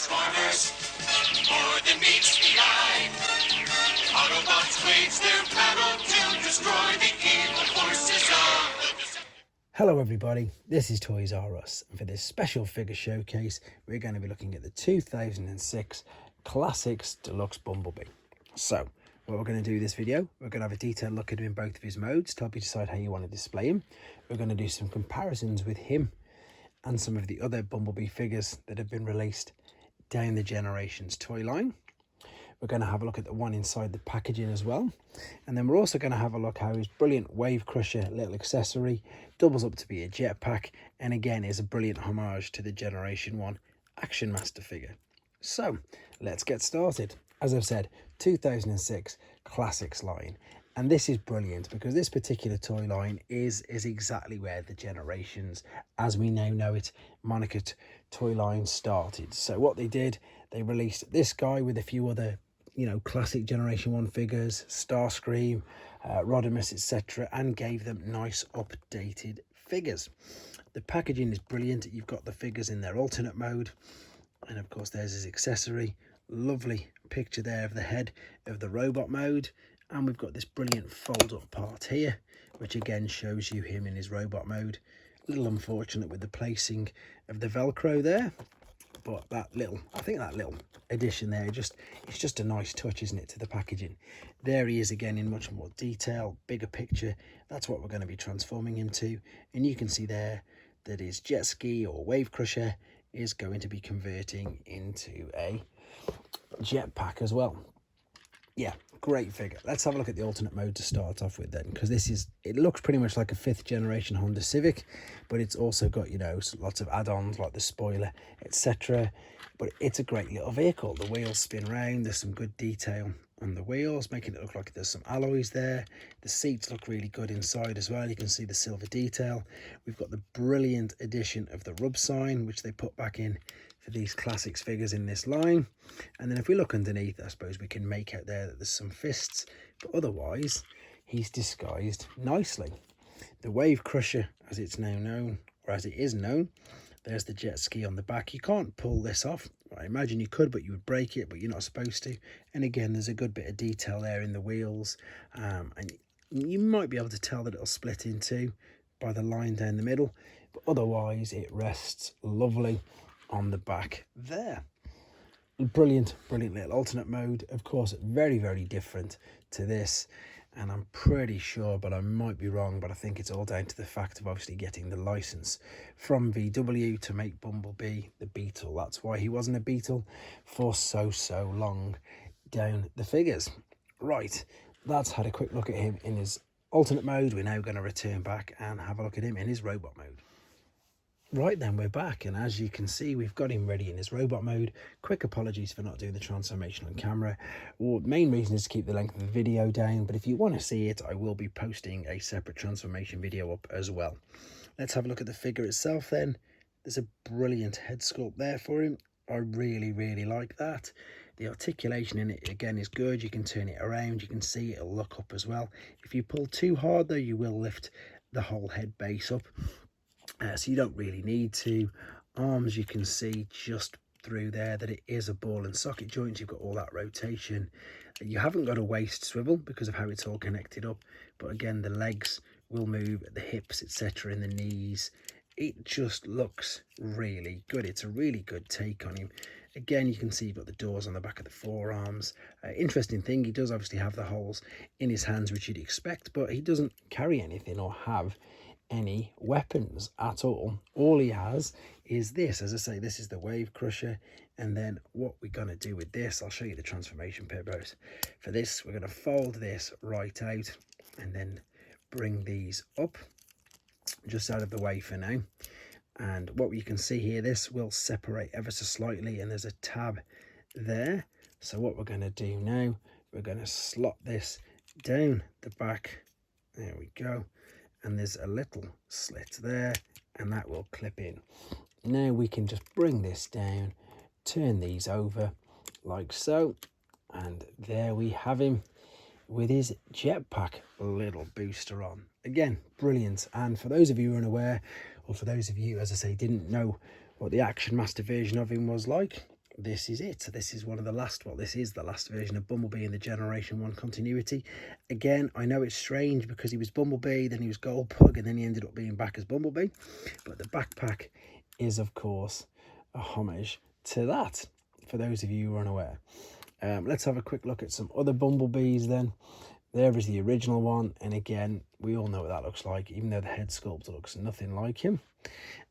Transformers, more than meets the eye. Autobots wage their battle to destroy the evil forces of the... Hello everybody, this is Toys R Us, and for this special figure showcase we're going to be looking at the 2006 Classics Deluxe Bumblebee. So what we're going to do this video, we're going to have a detailed look at him in both of his modes to help you decide how you want to display him. We're going to do some comparisons with him and some of the other Bumblebee figures that have been released down the Generations toy line. We're going to have a look at the one inside the packaging as well. And then we're also going to have a look how his brilliant Wave Crusher little accessory doubles up to be a jetpack, and again is a brilliant homage to the Generation 1 Action Master figure. So let's get started. As I've said, 2006 Classics line. And this is brilliant because this particular toy line is exactly where the Generations, as we now know it, monocoque toy line started. So what they did, they released this guy with a few other, classic Generation 1 figures, Starscream, Rodimus, etc., and gave them nice updated figures. The packaging is brilliant. You've got the figures in their alternate mode, and of course there's his accessory. Lovely picture there of the head of the robot mode. And we've got this brilliant fold up part here, which again shows you him in his robot mode. A little unfortunate with the placing of the Velcro there, but I think that little addition there, it's just a nice touch, isn't it, to the packaging. There he is again in much more detail, bigger picture. That's what we're going to be transforming him to. And you can see there that his jet ski or Wave Crusher is going to be converting into a jetpack as well. Yeah, great figure. Let's have a look at the alternate mode to start off with then, because it looks pretty much like a 5th generation Honda Civic, but it's also got, lots of add-ons like the spoiler, etc. But it's a great little vehicle. The wheels spin around. There's some good detail on the wheels, making it look like there's some alloys there. The seats look really good inside as well. You can see the silver detail. We've got the brilliant addition of the rub sign, which they put back in for these classics figures in this line. And then if we look underneath, I suppose we can make out there that there's some fists, but otherwise he's disguised nicely. The Wave Crusher, as it's now known, or as it is known, there's the jet ski on the back. You can't pull this off. I imagine you could, but you would break it, but you're not supposed to. And again, there's a good bit of detail there in the wheels, and you might be able to tell that it'll split in two by the line down the middle, but otherwise it rests lovely on the back there. Brilliant little alternate mode. Of course, very, very different to this, and I'm pretty sure, but I might be wrong, but I think it's all down to the fact of obviously getting the license from VW to make Bumblebee the Beetle. That's why he wasn't a Beetle for so long down the figures. Right, that's had a quick look at him in his alternate mode. We're now going to return back and have a look at him in his robot mode. Right then, we're back, and as you can see, we've got him ready in his robot mode. Quick apologies for not doing the transformation on camera. Well, main reason is to keep the length of the video down, but if you want to see it, I will be posting a separate transformation video up as well. Let's have a look at the figure itself then. There's a brilliant head sculpt there for him. I really like that. The articulation in it again is good. You can turn it around, you can see it'll look up as well. If you pull too hard though, you will lift the whole head base up. So you don't really need to. Arms, you can see just through there that it is a ball and socket joint. You've got all that rotation. You haven't got a waist swivel because of how it's all connected up, but again the legs will move at the hips, etc., in the knees. It just looks really good. It's a really good take on him. Again, you can see you've got the doors on the back of the forearms. Interesting thing, he does obviously have the holes in his hands, which you'd expect, but he doesn't carry anything or have any weapons at all. All he has is this. As I say, this is the Wave Crusher, and then what we're going to do with this, I'll show you the transformation purpose. For this, we're going to fold this right out and then bring these up just out of the way for now. And what you can see here, this will separate ever so slightly, and there's a tab there. So what we're going to do now, we're going to slot this down the back. There we go. And there's a little slit there, and that will clip in. Now we can just bring this down, turn these over like so, and there we have him with his jetpack little booster on. Again, brilliant. And for those of you who are unaware, or for those of you, as I say, didn't know what the Action Master version of him was like, this is it. This is one of the last, well, this is the last version of Bumblebee in the Generation 1 continuity. Again, I know it's strange because he was Bumblebee, then he was Goldbug, and then he ended up being back as Bumblebee. But the backpack is, of course, a homage to that, for those of you who are unaware. Let's have a quick look at some other Bumblebees then. There is the original one, and again, we all know what that looks like, even though the head sculpt looks nothing like him.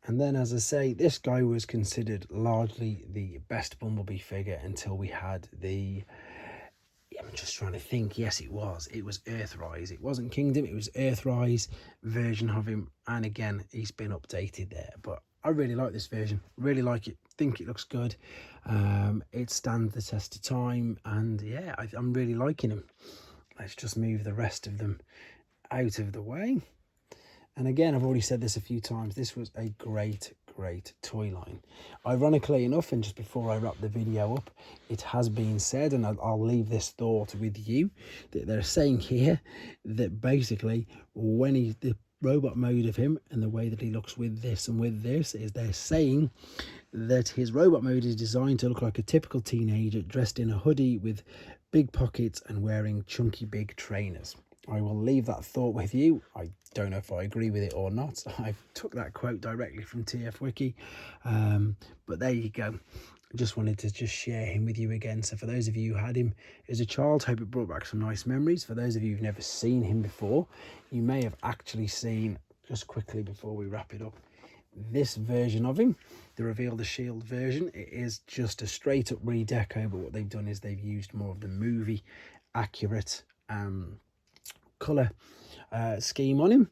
And then, as I say, this guy was considered largely the best Bumblebee figure until we had the... I'm just trying to think. Yes, it was Earthrise. It wasn't Kingdom, it was Earthrise version of him. And again, he's been updated there. But I really like this version. Really like it. Think it looks good. It stands the test of time. And yeah, I'm really liking him. Let's just move the rest of them out of the way. And again, I've already said this a few times, this was a great toy line. Ironically enough, and just before I wrap the video up, it has been said, and I'll leave this thought with you, that they're saying here that basically when the robot mode of him and the way that he looks with this and with this is they're saying that his robot mode is designed to look like a typical teenager dressed in a hoodie with big pockets and wearing chunky big trainers. I will leave that thought with you. I don't know if I agree with it or not. I took that quote directly from TF Wiki. But there you go. I just wanted to share him with you again. So for those of you who had him as a child, hope it brought back some nice memories. For those of you who've never seen him before, you may have actually seen, just quickly before we wrap it up, this version of him, the Reveal the Shield version. It is just a straight up redeco, but what they've done is they've used more of the movie accurate colour scheme on him,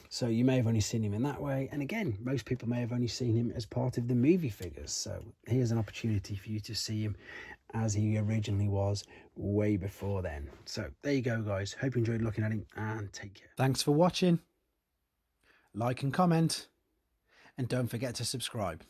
so you may have only seen him in that way. And again, most people may have only seen him as part of the movie figures, so here's an opportunity for you to see him as he originally was way before then. So there you go, guys. Hope you enjoyed looking at him, and take care. Thanks for watching. Like and comment, and don't forget to subscribe.